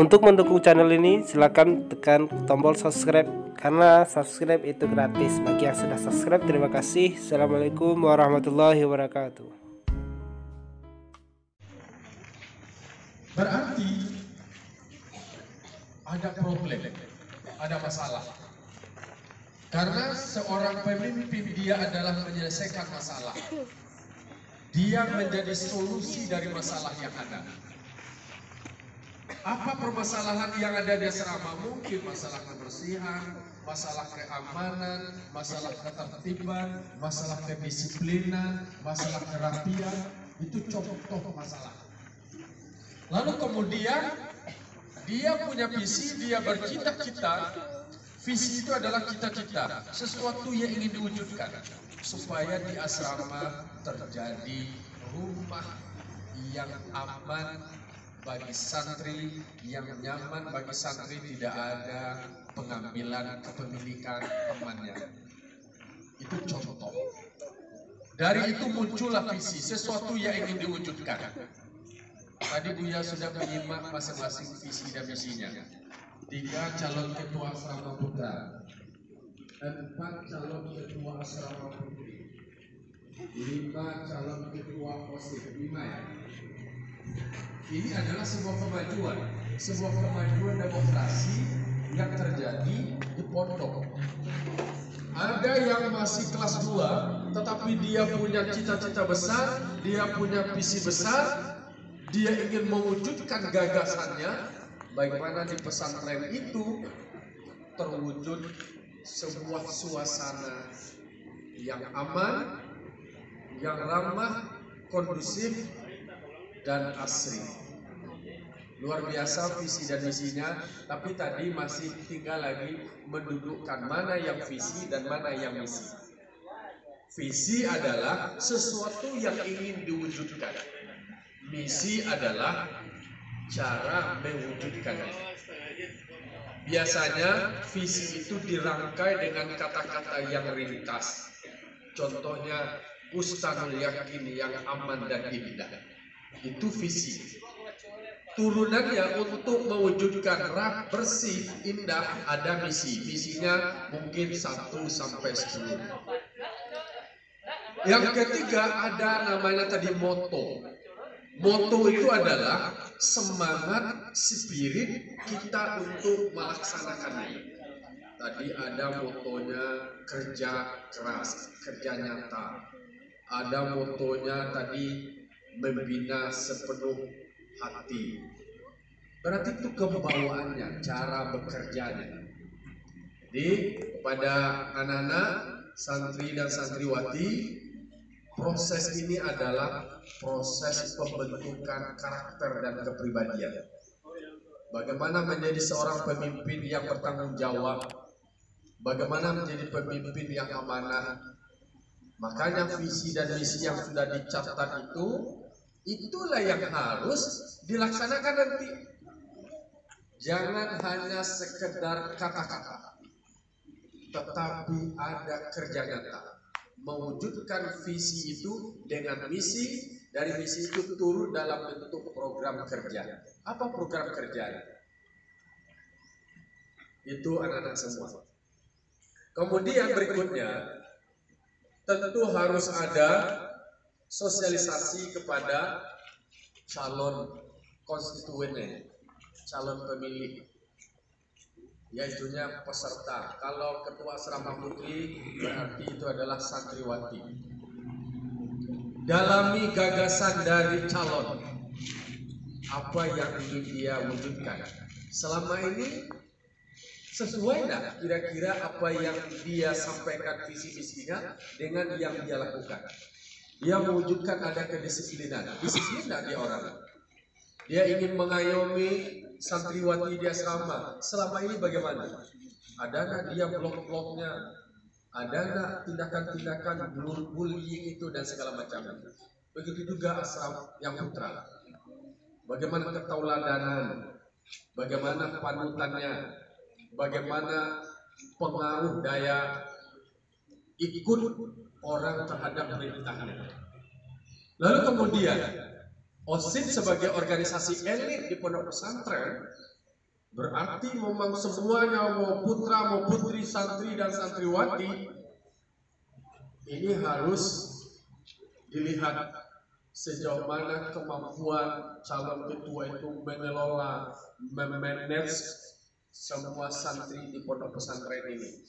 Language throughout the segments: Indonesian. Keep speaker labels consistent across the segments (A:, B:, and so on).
A: Untuk mendukung channel ini silakan tekan tombol subscribe karena subscribe itu gratis. Bagi yang sudah subscribe terima kasih. Assalamualaikum warahmatullahi wabarakatuh.
B: Berarti ada problem, ada masalah. Karena seorang pemimpin dia adalah menyelesaikan masalah. Dia menjadi solusi dari masalah yang ada. Apa permasalahan yang ada di asrama? Mungkin masalah kebersihan, masalah keamanan, masalah ketertiban, masalah kedisiplinan, masalah kerapian. Itu contoh masalah. Lalu kemudian dia punya visi, dia bercita-cita. Visi itu adalah cita-cita, sesuatu yang ingin diwujudkan supaya di asrama terjadi rumah yang aman bagi santri, yang nyaman bagi santri, tidak ada pengambilan kepemilikan temannya. Itu contoh. Dari itu muncullah visi, sesuatu yang ingin diwujudkan. Tadi Buya sudah menyimak masing-masing visi dan misinya. 3 calon ketua asrama putra, 4 calon ketua asrama putri, 5 calon ketua OSIS, 5 ya. Ini adalah sebuah kemajuan demokrasi yang terjadi di pondok. Ada yang masih kelas 2, tetapi dia punya cita-cita besar, dia punya visi besar, dia ingin mewujudkan gagasannya. Bagaimana di pesantren itu terwujud sebuah suasana yang aman, yang ramah, kondusif, dan asri. Luar biasa visi dan misinya, tapi tadi masih tinggal lagi mendudukkan mana yang visi dan mana yang misi. Visi adalah sesuatu yang ingin diwujudkan. Misi adalah cara mewujudkannya. Biasanya visi itu dirangkai dengan kata-kata yang ringkas. Contohnya bustanul yakin yang aman dan indah. Itu visi. Turunannya untuk mewujudkan rak bersih indah ada misi. Misinya mungkin 1 sampai 10. Yang ketiga ada namanya tadi moto. Moto itu adalah semangat, spirit kita untuk melaksanakannya. Tadi ada motonya kerja keras, kerja nyata. Ada motonya tadi membina sepenuh hati. Berarti itu kebawaannya, cara bekerjanya. Jadi pada anak-anak, santri dan santriwati, proses ini adalah proses pembentukan karakter dan kepribadian. Bagaimana menjadi seorang pemimpin yang bertanggung jawab, bagaimana menjadi pemimpin yang amanah. Makanya visi dan misi yang sudah dicatat itu, itulah yang harus dilaksanakan nanti. Jangan hanya sekedar kata-kata, tetapi ada kerja nyata. Mewujudkan visi itu dengan misi, dari misi itu turun dalam bentuk program kerja. Apa program kerja? Itu anak-anak semua. Kemudian berikutnya, tentu harus ada sosialisasi kepada calon konstituennya, calon pemilih, yaitunya peserta. Kalau ketua asrama putri berarti itu adalah santriwati. Dalami gagasan dari calon, apa yang ingin dia wujudkan. Selama ini sesuai tidak kira-kira apa yang dia sampaikan visi misinya dengan yang dia lakukan. Dia mewujudkan ada kedisiplinan. Disiplin tidak dia orang. Dia ingin mengayomi santriwati di asrama. Selama ini bagaimana? Ada nggak dia blok-bloknya? Ada nggak tindakan-tindakan bullying itu dan segala macam? Begitu juga asrama yang putra. Bagaimana ketauladanan? Bagaimana panutannya? Bagaimana pengaruh daya ikut orang terhadap perintahnya? Lalu kemudian OSIS sebagai organisasi elit di pondok pesantren Berarti memang semuanya, mau putra, mau putri, santri dan santriwati, ini harus dilihat sejauh mana kemampuan calon ketua itu mengelola, memanage semua santri di pondok pesantren ini.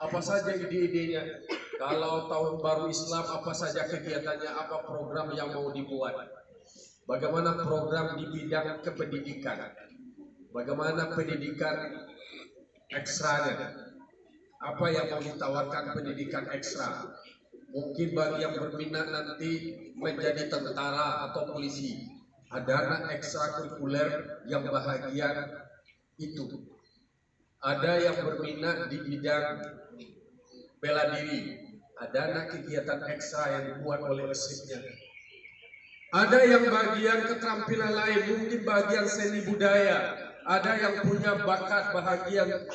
B: Apa saja ide-idenya? Kalau tahun baru Islam, apa saja kegiatannya, apa program yang mau dibuat? Bagaimana program di bidang kependidikan? Bagaimana pendidikan ekstranya? Apa yang mau ditawarkan pendidikan ekstra? Mungkin bagi yang berminat nanti menjadi tentara atau polisi, ada anak ekstrakurikuler yang bahagian itu. Ada yang berminat di bidang bela diri, ada anak kegiatan ekstra yang dibuat oleh OSIS-nya. Ada yang bagian keterampilan lain, mungkin bagian seni budaya, ada yang punya bakat bahagian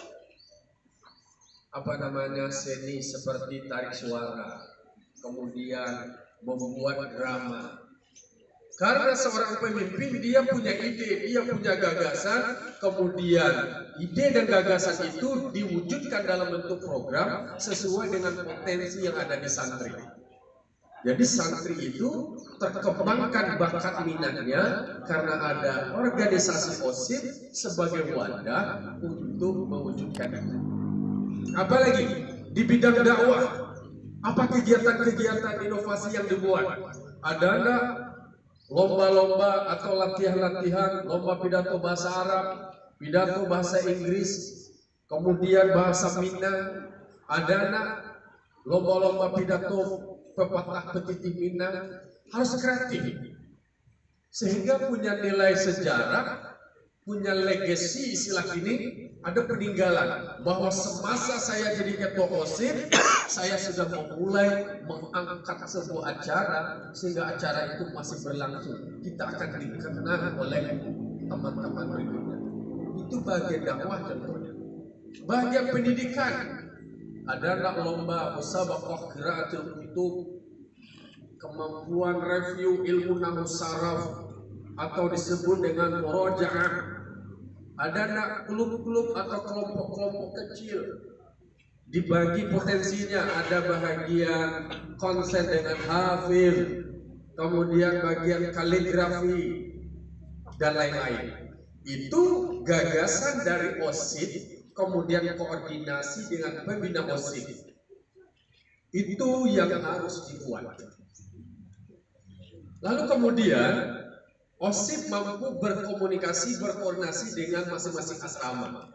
B: seni seperti tarik suara, kemudian membuat drama. Karena seorang pemimpin dia punya ide, dia punya gagasan, kemudian ide dan gagasan itu diwujudkan dalam bentuk program sesuai dengan potensi yang ada di santri. Jadi santri itu terkembangkan bakat minatnya karena ada organisasi OSIS sebagai wadah untuk mewujudkan itu. Apalagi di bidang dakwah, apa kegiatan-kegiatan inovasi yang dibuat? Ada lomba-lomba atau latihan-latihan, lomba pidato bahasa Arab, pidato bahasa Inggris, kemudian bahasa Minang, ada lomba-lomba pidato pepatah petiti Minang, harus kreatif sehingga punya nilai sejarah, punya legacy istilah ini, ada peninggalan bahwa semasa saya jadi ketua OSIS, saya sudah memulai mengangkat sebuah acara sehingga acara itu masih berlangsung. Kita akan dikenal oleh teman-teman berikutnya. Itu bagian dakwah contohnya. Bagian pendidikan, ada lomba musabaqah qiraatul kutub, kemampuan review ilmu nahwu saraf atau disebut dengan murojaah. Ada klub-klub atau kelompok-kelompok kecil, dibagi potensinya, ada bagian konsen dengan hafid, kemudian bagian kaligrafi dan lain-lain. Itu gagasan dari OSIS, kemudian koordinasi dengan pembina OSIS. Itu yang harus dibuat. Lalu kemudian OSIS mampu berkomunikasi, berkoordinasi dengan masing-masing asrama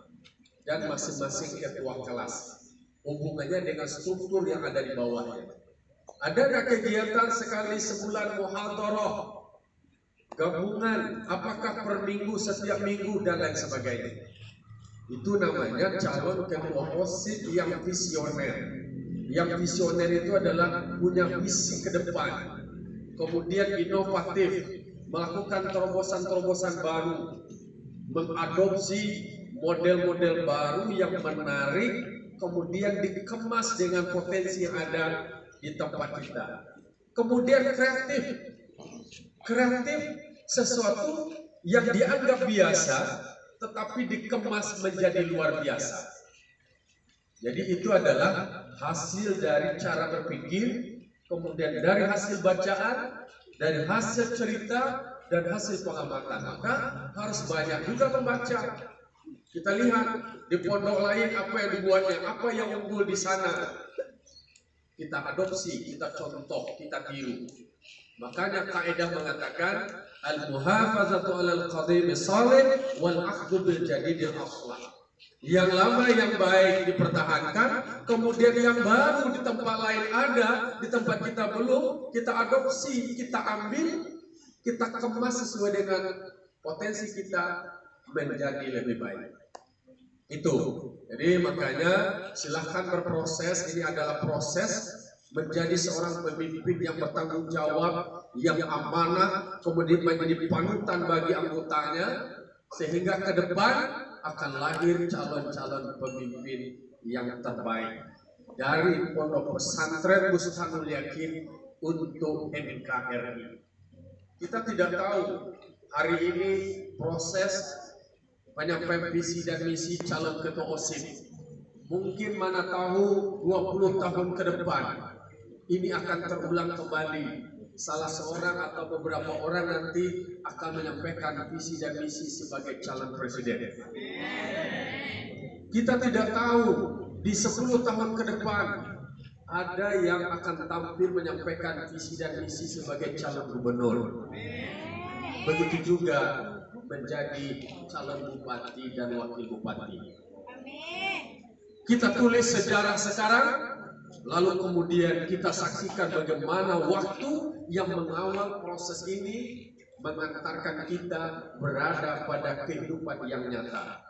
B: dan masing-masing ketua kelas. Hubungannya dengan struktur yang ada di bawahnya. Ada kegiatan sekali sebulan muhadharah, gabungan, apakah per minggu, setiap minggu dan lain sebagainya. Itu namanya calon ketua OSIS yang visioner. Yang visioner itu adalah punya visi ke depan, kemudian inovatif, melakukan terobosan-terobosan baru, mengadopsi model-model baru yang menarik, kemudian dikemas dengan potensi yang ada di tempat kita. Kemudian kreatif sesuatu yang dianggap biasa, tetapi dikemas menjadi luar biasa. Jadi itu adalah hasil dari cara berpikir, kemudian dari hasil bacaan, dari hasil cerita dan hasil pengamatan. Maka harus banyak juga membaca. Kita lihat di pondok lain apa yang dibuatnya, apa yang unggul di sana. Kita adopsi, kita contoh, kita tiru. Makanya kaidah mengatakan al-muhafazatu 'alal qadim salih wal akhdhu bil jadidil aslah. Yang lama yang baik dipertahankan, kemudian yang baru di tempat lain ada, di tempat kita belum, kita adopsi, kita ambil, kita kemas sesuai dengan potensi kita menjadi lebih baik. Itu. Jadi makanya silahkan berproses. Ini adalah proses menjadi seorang pemimpin yang bertanggung jawab, yang amanah, kemudian menjadi panutan bagi anggotanya, sehingga ke depan akan lahir calon-calon pemimpin yang terbaik dari Pondok Pesantren Bustanul Yakin untuk NKRI. Kita tidak tahu hari ini proses penyampaian visi dan misi calon ketua OSIS. Mungkin mana tahu 20 tahun ke depan ini akan terulang kembali. Salah seorang atau beberapa orang nanti akan menyampaikan visi dan misi sebagai calon presiden. Kita tidak tahu di 10 tahun ke depan ada yang akan tampil menyampaikan visi dan misi sebagai calon gubernur. Begitu juga menjadi calon bupati dan wakil bupati. Kita tulis sejarah sekarang, lalu kemudian kita saksikan bagaimana waktu yang mengawal proses ini mengantarkan kita berada pada kehidupan yang nyata.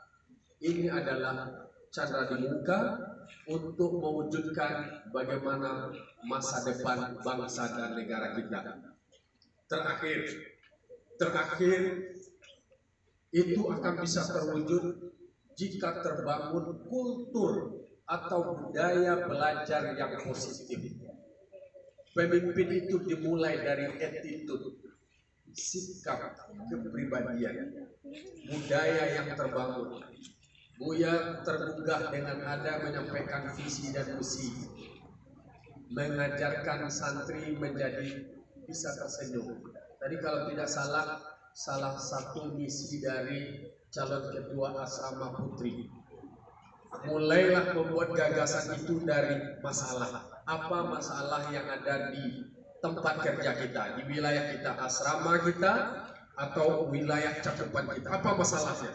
B: Ini adalah candra di muka untuk mewujudkan bagaimana masa depan bangsa dan negara kita. Terakhir itu akan bisa terwujud jika terbangun kultur atau budaya belajar yang positif. Pemimpin itu dimulai dari attitude, sikap, kepribadian, budaya yang terbangun. Buya tergugah dengan ada menyampaikan visi dan misi, mengajarkan santri menjadi bisa tersenyum. Tadi kalau tidak salah, salah satu misi dari calon ketua asrama putri. Mulailah membuat gagasan itu dari masalah. Apa masalah yang ada di tempat kerja kita, di wilayah kita, asrama kita, atau wilayah cakupan kita. Apa masalahnya?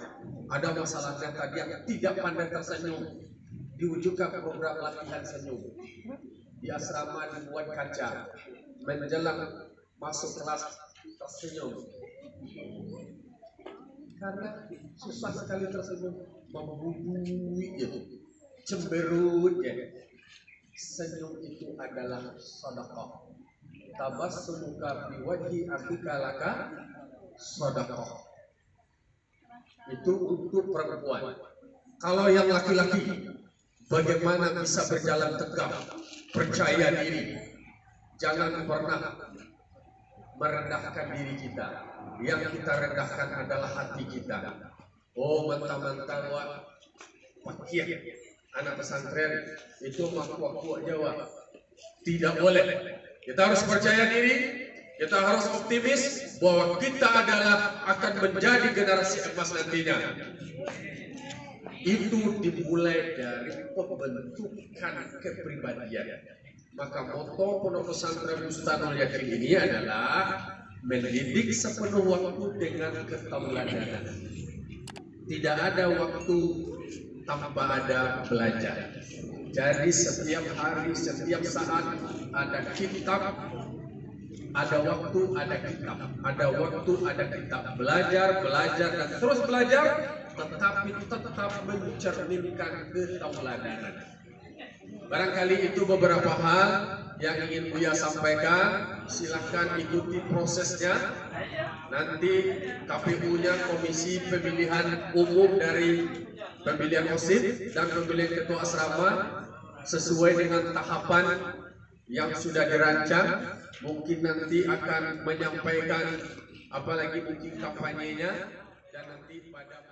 B: Ada masalahnya tadi yang tidak pandai tersenyum, diwujudkan program latihan senyum. Di asrama dibuat kaca, menjelang masuk kelas tersenyum. Karena susah sekali tersenyum, membubui itu, cemberut ya. Senyum itu adalah sedekah. Tabassumuka fi wajhi akhika laka sedekah. Itu untuk perempuan. Kalau yang laki-laki, bagaimana bisa berjalan tegak, percaya diri, jangan pernah merendahkan diri kita. Yang kita rendahkan adalah hati kita. Oh, mentang-mentang pakir anak pesantren itu makuak Jawa. Tidak boleh. Kita harus percaya diri. Kita harus optimis bahwa kita adalah akan menjadi generasi emas nantinya. Itu dimulai dari pembentukan kepribadian. Maka moto Pondok Pesantren Bustanul Yakin ini adalah mendidik sepenuh waktu dengan ketauladanan. Tidak ada waktu tanpa ada belajar. Jadi setiap hari, setiap saat ada kitab, ada waktu, ada kitab, ada waktu, ada kitab. Belajar, dan terus belajar, tetapi tetap mencerminkan ketauladanan. Barangkali itu beberapa hal yang ingin Buya sampaikan. Silahkan ikuti prosesnya. Nanti KPU-nya, Komisi Pemilihan Umum dari pemilihan OSIS dan pemilihan ketua asrama, sesuai dengan tahapan yang sudah dirancang. Mungkin nanti akan menyampaikan apalagi mungkin kampanyenya, dan nanti pada